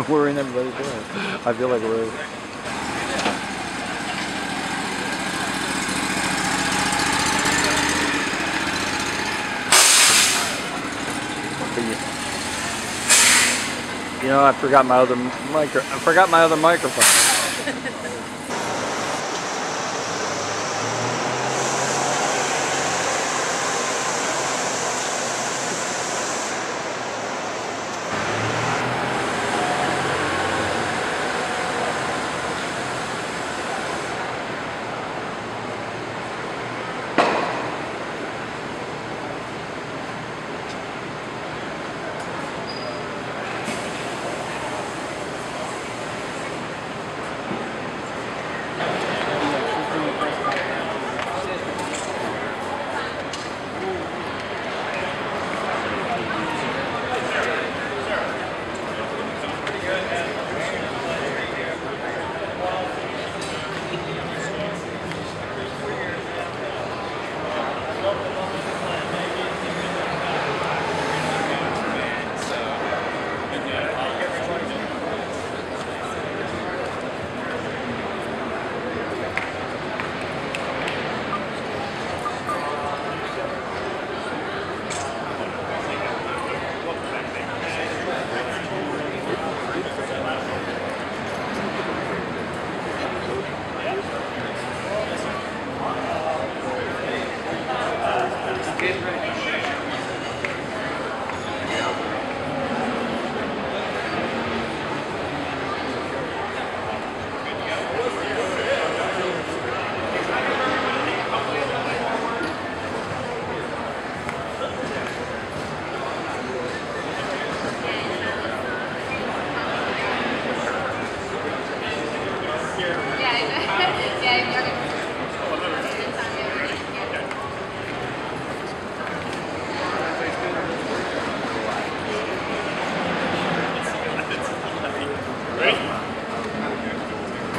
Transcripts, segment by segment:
We're in everybody's doing. I feel like we're. You know, I forgot my other microphone.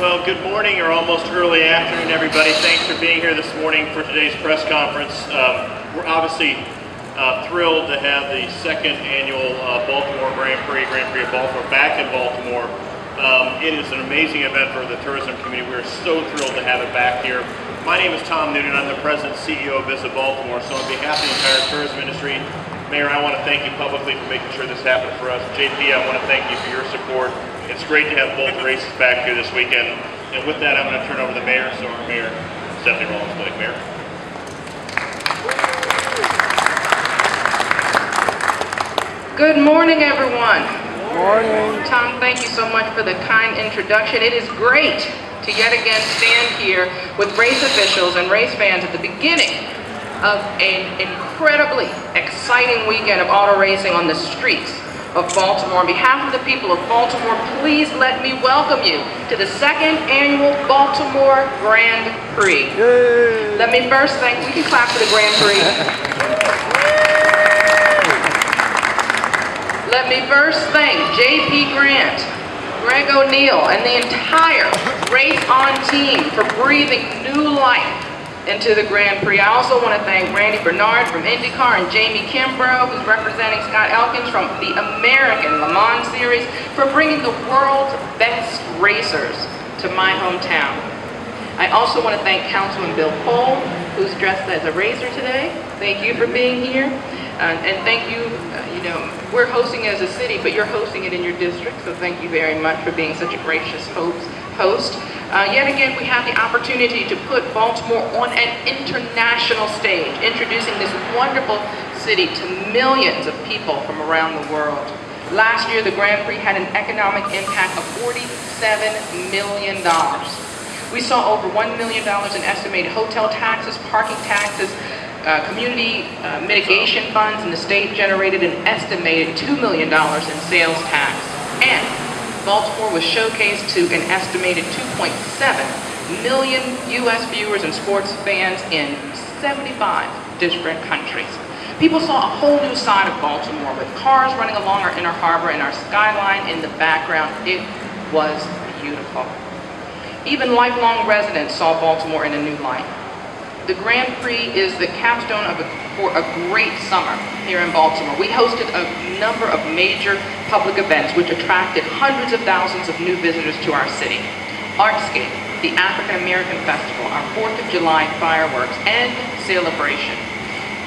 Well, good morning or almost early afternoon, everybody. Thanks for being here this morning for today's press conference. We're obviously thrilled to have the second annual Baltimore Grand Prix of Baltimore back in Baltimore. It is an amazing event for the tourism community. We're so thrilled to have it back here. My name is Tom Noonan. I'm the President and CEO of Visit Baltimore. So on behalf of the entire tourism industry, Mayor, I want to thank you publicly for making sure this happened for us. JP, I want to thank you for your support. It's great to have both races back here this weekend. And with that, I'm going to turn over to the Mayor, so our Mayor, Stephanie Rollins-Blake. Mayor. Good morning, everyone. Good morning. Tom, thank you so much for the kind introduction. It is great to yet again stand here with race officials and race fans at the beginning of an incredibly exciting weekend of auto racing on the streets of Baltimore. On behalf of the people of Baltimore, please let me welcome you to the second annual Baltimore Grand Prix. Yay. Let me first thank, we can clap for the Grand Prix. Let me first thank JP Grant, Greg O'Neill, and the entire Race On team for breathing new life into the Grand Prix. I also want to thank Randy Bernard from IndyCar and Jamie Kimbrough, who's representing Scott Elkins from the American Le Mans Series, for bringing the world's best racers to my hometown. I also want to thank Councilman Bill Cole, who's dressed as a racer today. Thank you for being here. And thank you, you know, we're hosting as a city, but you're hosting it in your district, so thank you very much for being such a gracious host. Yet again, we have the opportunity to put Baltimore on an international stage, introducing this wonderful city to millions of people from around the world. Last year, the Grand Prix had an economic impact of $47 million. We saw over $1 million in estimated hotel taxes, parking taxes, community mitigation funds, and the state generated an estimated $2 million in sales tax. And Baltimore was showcased to an estimated 2.7 million U.S. viewers and sports fans in 75 different countries. People saw a whole new side of Baltimore with cars running along our inner harbor and our skyline in the background. It was beautiful. Even lifelong residents saw Baltimore in a new light. The Grand Prix is the capstone of a for a great summer here in Baltimore. We hosted a number of major public events which attracted hundreds of thousands of new visitors to our city. Artscape, the African American Festival, our 4th of July fireworks, and celebration.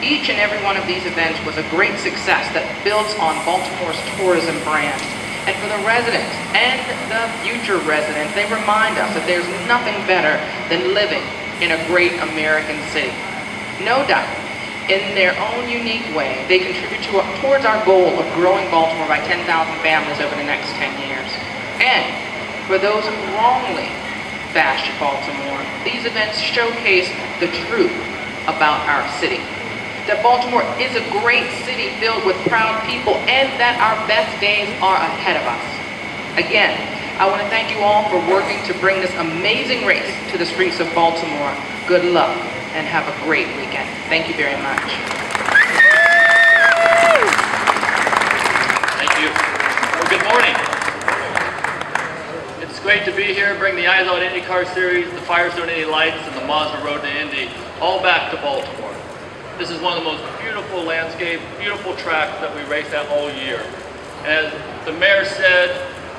Each and every one of these events was a great success that builds on Baltimore's tourism brand. And for the residents and the future residents, they remind us that there's nothing better than living in a great American city. No doubt, in their own unique way, they contribute towards our goal of growing Baltimore by 10,000 families over the next 10 years. And for those who wrongly bash Baltimore, these events showcase the truth about our city. That Baltimore is a great city filled with proud people and that our best days are ahead of us. Again, I want to thank you all for working to bring this amazing race to the streets of Baltimore. Good luck and have a great weekend. Thank you very much. Thank you. Well, good morning. It's great to be here, bring the Eyes Out IndyCar Series, the Firestone Indy Lights, and the Mazda Road to Indy all back to Baltimore. This is one of the most beautiful landscape, beautiful tracks that we race at all year. And as the mayor said,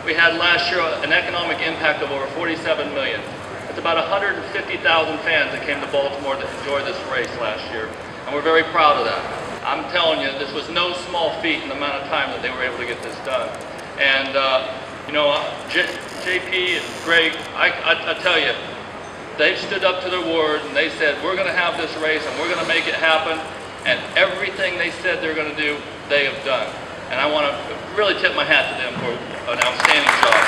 we had last year an economic impact of over 47 million. It's about 150,000 fans that came to Baltimore to enjoy this race last year, and we're very proud of that. I'm telling you, this was no small feat in the amount of time that they were able to get this done. And you know, JP and Greg, I tell you, they stood up to their word and they said, we're going to have this race and we're going to make it happen. And everything they said they're going to do, they have done. And I want to really tip my hat to them for an outstanding job.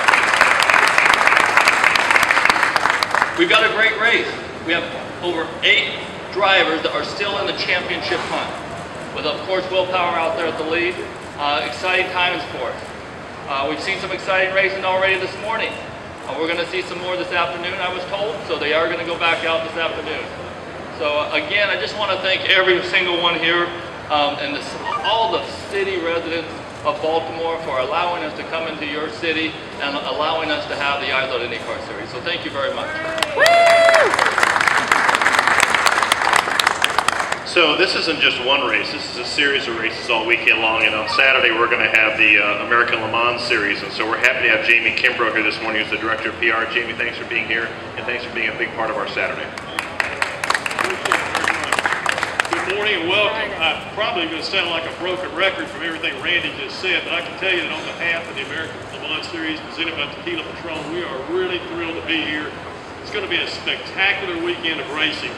We've got a great race. We have over 8 drivers that are still in the championship hunt. With, of course, Will Power out there at the lead. Exciting times for us. We've seen some exciting racing already this morning. We're going to see some more this afternoon, I was told, so they are going to go back out this afternoon. So again, I just want to thank every single one here and all the city residents of Baltimore for allowing us to come into your city and allowing us to have the Eyes Out IndyCar Series. So thank you very much. So this isn't just one race, this is a series of races all weekend long, and on Saturday we're going to have the American Le Mans Series, and so we're happy to have Jamie Kimbrough here this morning who's the Director of PR. Jamie, thanks for being here, and thanks for being a big part of our Saturday. Good morning and welcome. I'm probably going to sound like a broken record from everything Randy just said, but I can tell you that on behalf of the American Le Mans Series presented by Tequila Patron, we are really thrilled to be here. It's going to be a spectacular weekend of racing.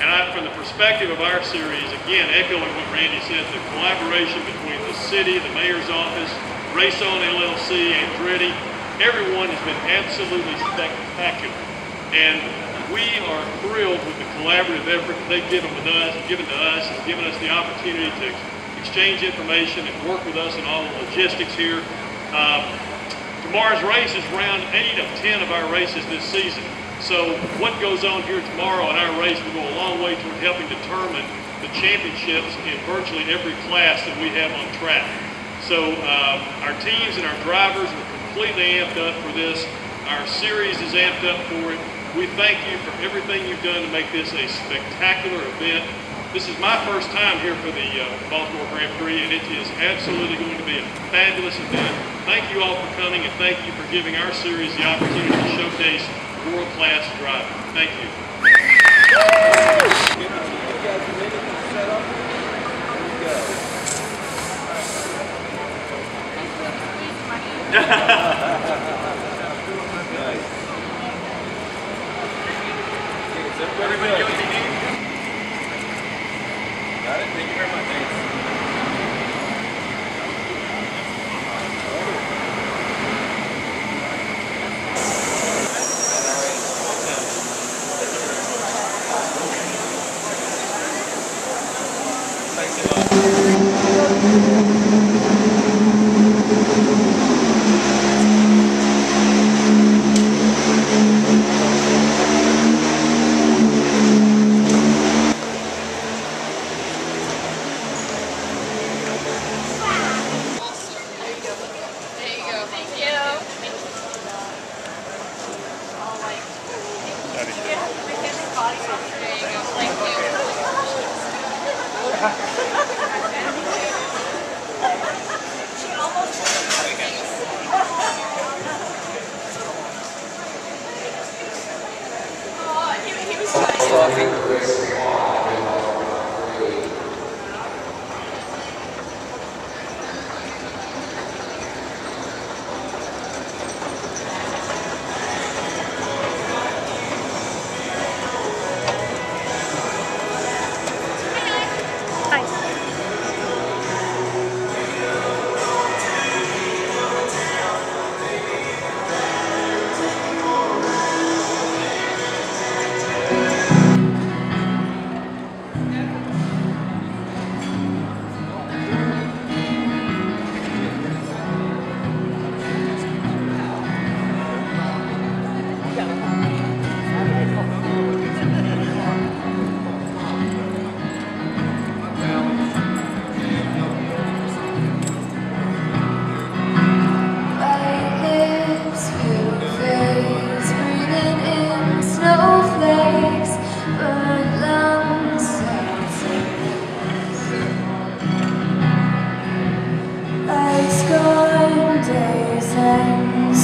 And from the perspective of our series, again, echoing what Randy said, the collaboration between the city, the mayor's office, Race On LLC, Andretti, everyone has been absolutely spectacular. And we are thrilled with the collaborative effort that they've given to us, and given us the opportunity to exchange information and work with us in all the logistics here. Tomorrow's race is round 8 of 10 of our races this season. So what goes on here tomorrow in our race will go a long way toward helping determine the championships in virtually every class that we have on track. So our teams and our drivers are completely amped up for this. Our series is amped up for it. We thank you for everything you've done to make this a spectacular event. This is my first time here for the Baltimore Grand Prix, and it is absolutely going to be a fabulous event. Thank you all for coming, and thank you for giving our series the opportunity to showcase world-class driving. Thank you. Everybody get what they need? Got it? Thank you very much. Thanks.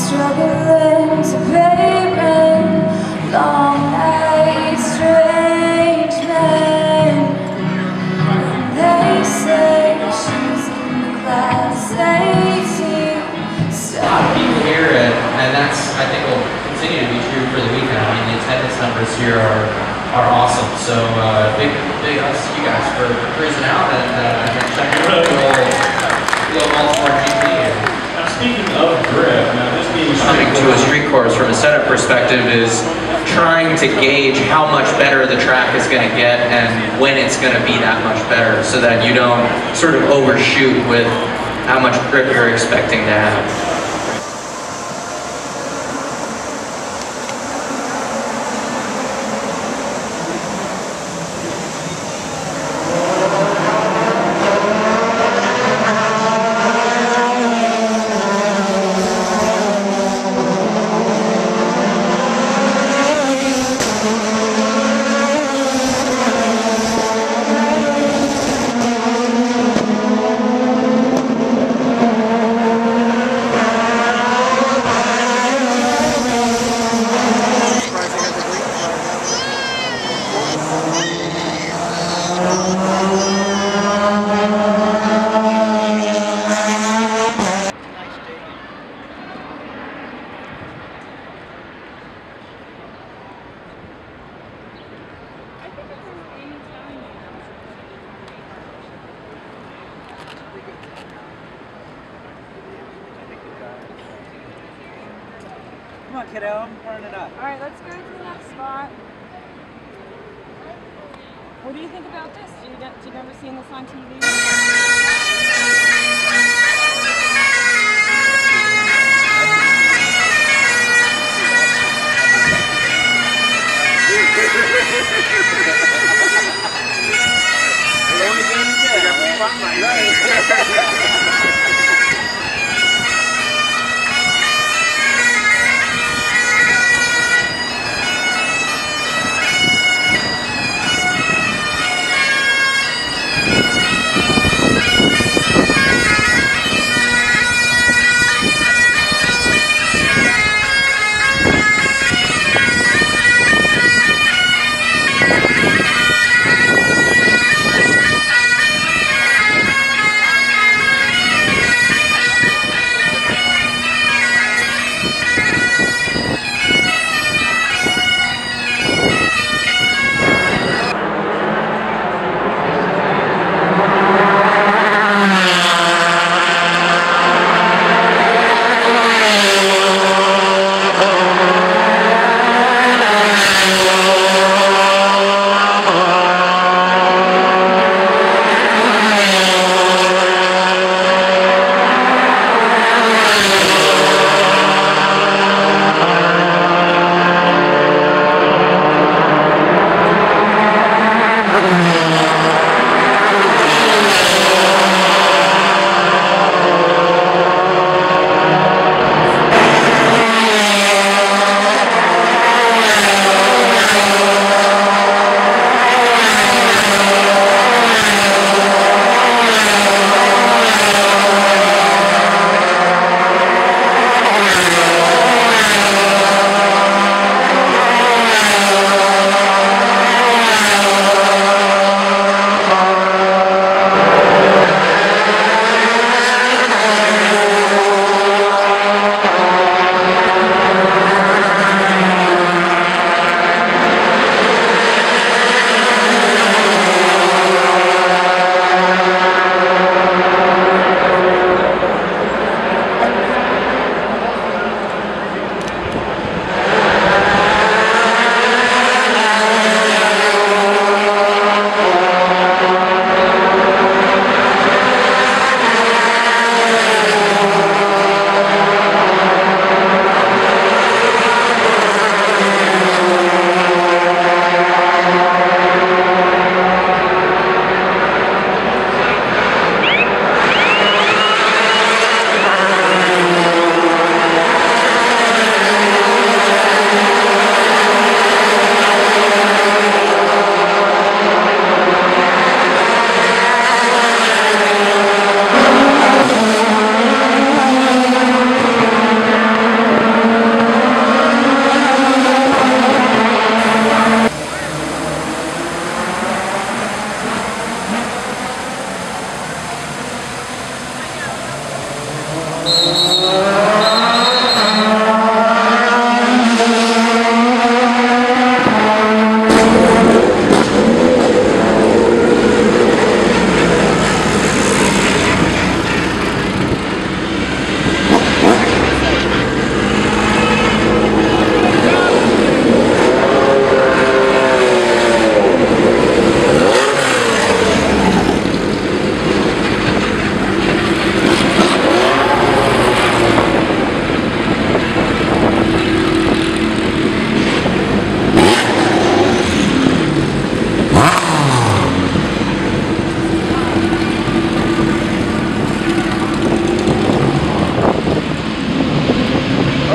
Struggling to pay rent, long nights, strange men. And they say she's in the class 18. People here, and that's, I think, will continue to be true for the weekend. I mean, the attendance numbers here are awesome. So big ups to you guys for cruising out and checking out the old Baltimore GP here. Speaking of grip, now this being Coming to a street course from a setup perspective is trying to gauge how much better the track is going to get and when it's going to be that much better so that you don't sort of overshoot with how much grip you're expecting to have. Come on, kiddo, I'm burning up. All right, let's go to the next spot. What do you think about this? Have you ever seen this on TV?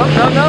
no, no.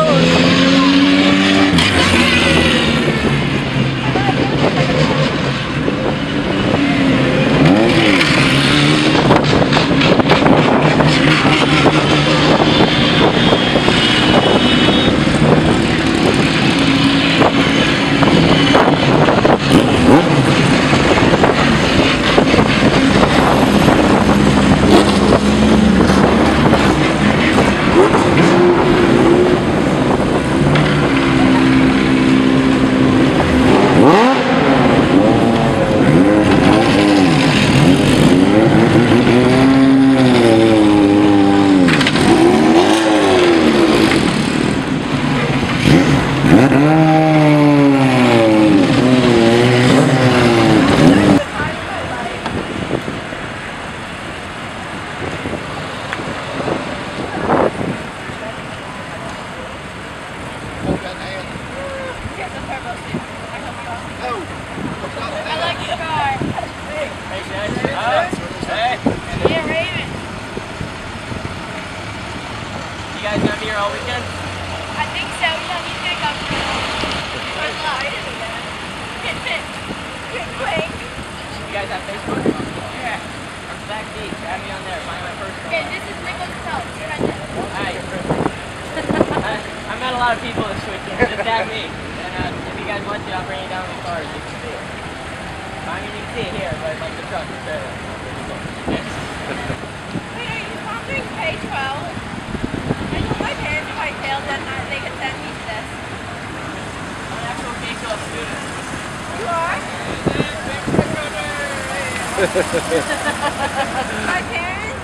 My parents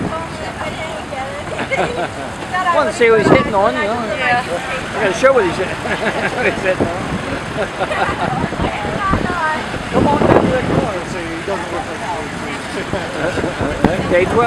told me if I didn't get it. I want to see what he's hitting on, you know. Yeah. I got to show what he's hitting, what he's hitting on. Come on down to the corner so he doesn't look like K-12.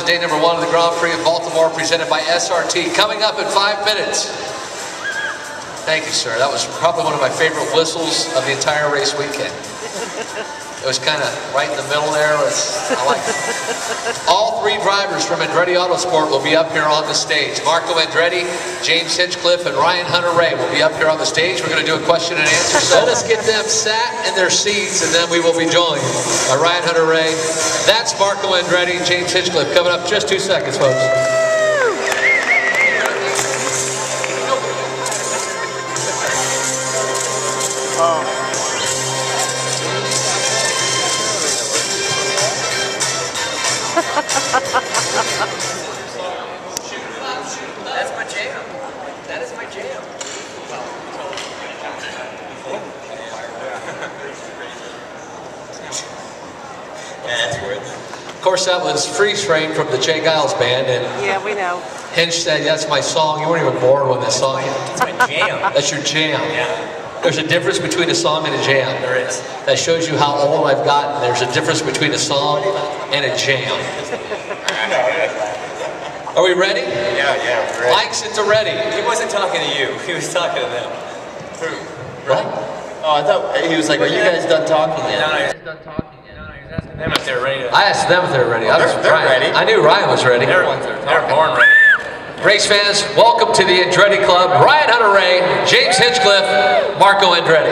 Day number 1 of the Grand Prix of Baltimore, presented by SRT. Coming up in 5 minutes, Thank you, sir. That was probably one of my favorite whistles of the entire race weekend. It was kind of right in the middle there. I like it. All three drivers from Andretti Autosport will be up here on the stage. Marco Andretti, James Hinchcliffe, and Ryan Hunter-Reay will be up here on the stage. We're going to do a question and answer. So let us get them sat in their seats, and then we will be joined by Ryan Hunter-Reay. That's Marco Andretti, James Hinchcliffe. Coming up in just 2 seconds, folks. That's my jam. That is my jam. Yeah, that's worth it. Of course, that was Freeze Frame from the Jay Giles Band, and Yeah, we know. Hinch said, that's my song. You weren't even born when that song. It's my jam. That's your jam. Yeah. There's a difference between a song and a jam. There is. That shows you how old I've gotten. There's a difference between a song and a jam. Are we ready? Yeah, we're ready. Mike's at the ready. He wasn't talking to you. He was talking to them. What? Oh, I thought he was like, are you guys done talking yet? No, you're done talking yet. No, he was asking them if they're ready. I asked them if they were ready. Well, they're ready. I knew Ryan was ready. They're born ready. Race fans, welcome to the Andretti Club. Ryan Hunter-Reay, James Hinchcliffe, Marco Andretti.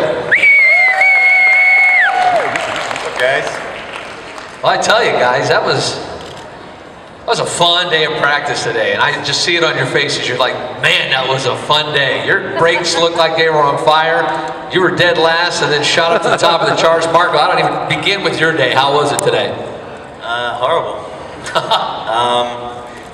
What's up, guys? Well, I tell you guys, that was a fun day of practice today, and I just see it on your faces. You're like, man, that was a fun day. Your brakes looked like they were on fire. You were dead last and then shot up to the top of the charts. Marco, I don't even begin with your day. How was it today? Horrible.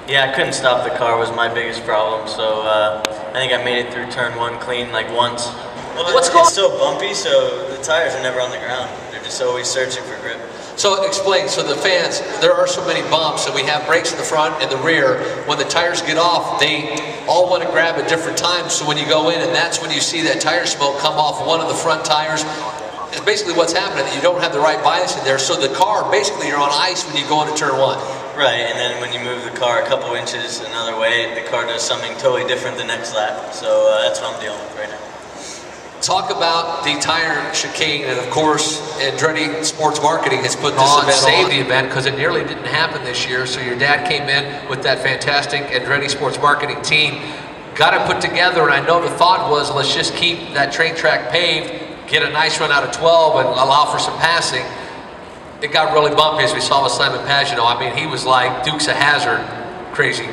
Yeah, I couldn't stop the car was my biggest problem, so I think I made it through turn 1 clean like once. Well, it's so bumpy, so the tires are never on the ground. They're just always searching for grip. So explain, so the fans, there are so many bumps, and we have brakes in the front and the rear. When the tires get off, they all want to grab at different times, so when you go in, and that's when you see that tire smoke come off one of the front tires. It's basically what's happening, that you don't have the right bias in there, so the car, basically you're on ice when you go into turn 1. Right, and then when you move the car a couple inches another way, the car does something totally different the next lap. So that's what I'm dealing with right now. Talk about the tire chicane, and of course, Andretti Sports Marketing has put this event on. Saved the event because it nearly didn't happen this year. So your dad came in with that fantastic Andretti Sports Marketing team, got it put together, and I know the thought was, let's just keep that train track paved, get a nice run out of 12, and allow for some passing. It got really bumpy as we saw with Simon Pagino. I mean, he was like Dukes of Hazzard crazy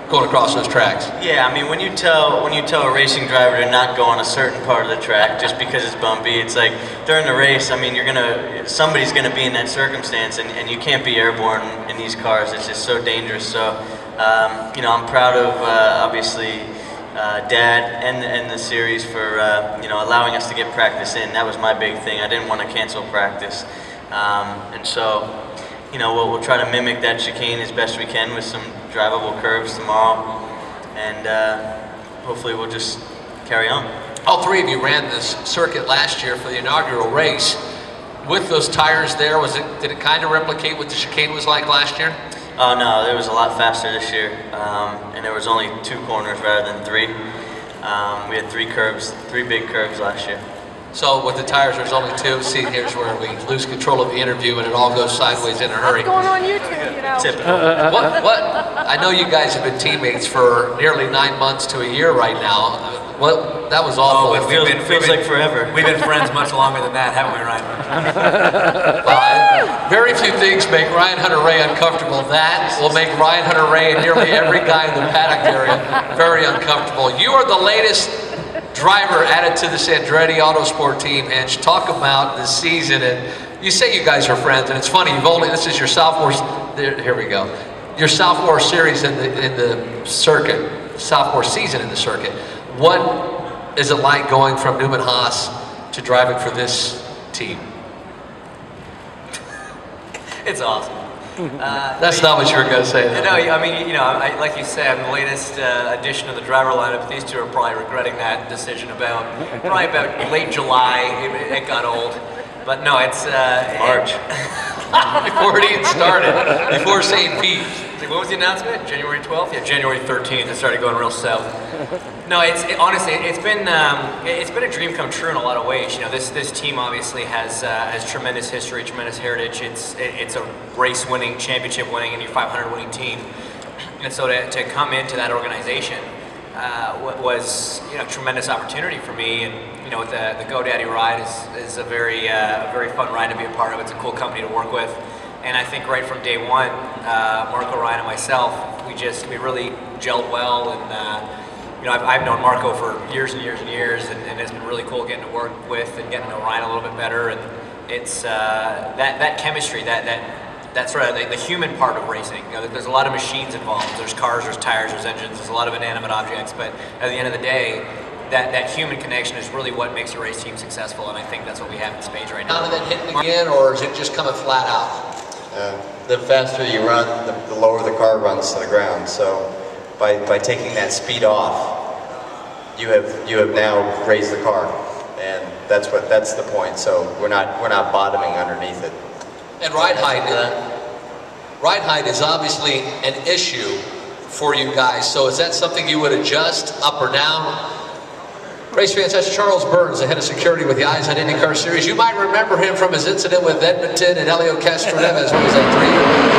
going across those tracks. Yeah, I mean, when you tell a racing driver to not go on a certain part of the track just because it's bumpy, it's like during the race, I mean, somebody's gonna be in that circumstance, and you can't be airborne in these cars. It's just so dangerous. So, you know, I'm proud of obviously Dad and the series for you know, allowing us to get practice in. That was my big thing. I didn't want to cancel practice, and so, you know, we'll try to mimic that chicane as best we can with some drivable curves tomorrow, and hopefully we'll just carry on. All three of you ran this circuit last year for the inaugural race. With those tires there, did it kind of replicate what the chicane was like last year? Oh no, it was a lot faster this year, and there was only 2 corners rather than 3. We had 3 big curves last year. So with the tires, there's only 2. See, here's where we lose control of the interview and it all goes sideways in a hurry. What's going on YouTube, you know? Typical. What? I know you guys have been teammates for nearly 9 months to a year right now. That was awful. Oh, it feels like forever. We've been friends much longer than that, haven't we, Ryan? Very few things make Ryan Hunter-Reay uncomfortable. That will make Ryan Hunter-Reay and nearly every guy in the paddock area very uncomfortable. You are the latest driver added to this Andretti Autosport team, and talk about the season. And you say you guys are friends, and it's funny. This is your sophomore. Here we go. Your sophomore series in the circuit, sophomore season in the circuit. What is it like going from Newman Haas to driving for this team? It's awesome. That's not what you were going to say. No, I mean, you know, like you said, I'm the latest addition to the driver lineup. These two are probably regretting that decision probably about late July. It got old. But no, it's... March. Before it even started. Before St. Pete. When was the announcement? January 12th? Yeah, January 13th. It started going real south. No, honestly, it's been a dream come true in a lot of ways. You know, this team obviously has tremendous history, tremendous heritage. It's a race-winning, championship-winning, and 500-winning team. And so to come into that organization was, you know, a tremendous opportunity for me. And you know, the GoDaddy ride is a very fun ride to be a part of. It's a cool company to work with. And I think right from day one, Marco, Ryan, and myself, we really gelled well. And you know, I've known Marco for years and years and years, and it's been really cool getting to work with and getting to know Ryan a little bit better. And it's that chemistry, that's sort of the human part of racing. You know, there's a lot of machines involved. There's cars, there's tires, there's engines, there's a lot of inanimate objects. But at the end of the day, that human connection is really what makes a race team successful. And I think that's what we have in spades right now. Down and then hitting again, or is it just coming flat out? The faster you run, the lower the car runs to the ground. So by taking that speed off, you have now raised the car, and that's the point. So we're not bottoming underneath it. And ride height is obviously an issue for you guys. So is that something you would adjust up or down? Race fans, that's Charles Burns, the head of security with the Eyes on IndyCar Series. You might remember him from his incident with Edmonton and Elio Castroneves. What was that, 3 years ago?